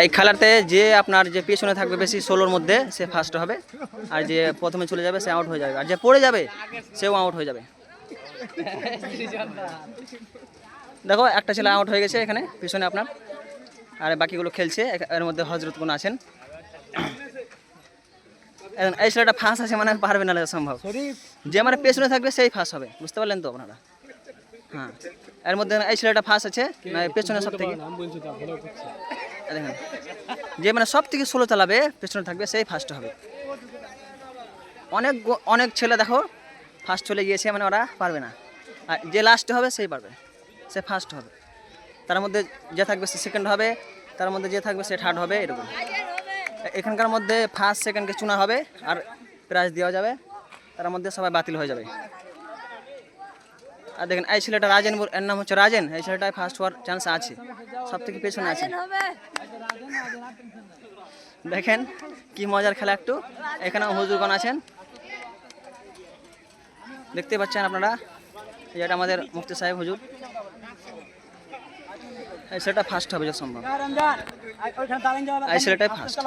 এই খেলাতে যে আপনার যে পেছনে থাকবে বেশি 16-র মধ্যে সে ফার্স্ট হবে, আর যে প্রথমে চলে যাবে সে আউট হয়ে যাবে, আর যে পড়ে যাবে সেও আউট হয়ে যাবে। দেখো একটা ছেলে আউট হয়ে গেছে এখানে পিছনে আপনার, আর বাকিগুলো খেলছে। এর মধ্যে হজরত কোন আছেন, এই ছেলেটা ফার্স্ট আছে মানে পারবে না সম্ভব, যে মানে পেছনে থাকবে সেই ফার্স্ট হবে, বুঝতে পারলেন তো আপনারা? হ্যাঁ, এর মধ্যে এই ছেলেটা ফার্স্ট আছে পেছনে সব থেকে, দেখেন যে মানে সব থেকে স্লো চালাবে পেছনে থাকবে সেই ফার্স্ট হবে। অনেক ছেলে দেখো ফার্স্ট চলে গিয়েছে, মানে ওরা পারবে না, আর যে লাস্টে হবে সেই পারবে, সে ফার্স্ট হবে। তার মধ্যে যে থাকবে সে সেকেন্ড হবে, তার মধ্যে যে থাকবে সে থার্ড হবে, এরকম। এখানকার মধ্যে ফার্স্ট সেকেন্ডকে চুনা হবে আর প্রাইজ দেওয়া যাবে, তার মধ্যে সবাই বাতিল হয়ে যাবে। আর দেখেন এই ছেলেটা রাজেন, এর নাম হচ্ছে রাজেন, এই ছেলেটাই ফার্স্ট হওয়ার চান্স আছে, সব থেকে পেছনে আছে। দেখেন কি মজার খেলা একটু। এখানে হুজুরগণ আছেন, দেখতে পাচ্ছেন আপনারা, এটা আমাদের মুফতি সাহেব হুজুর। এই ছেলেটা ফার্স্ট হবে যত সম্ভব, এই ছেলেটাই ফার্স্ট।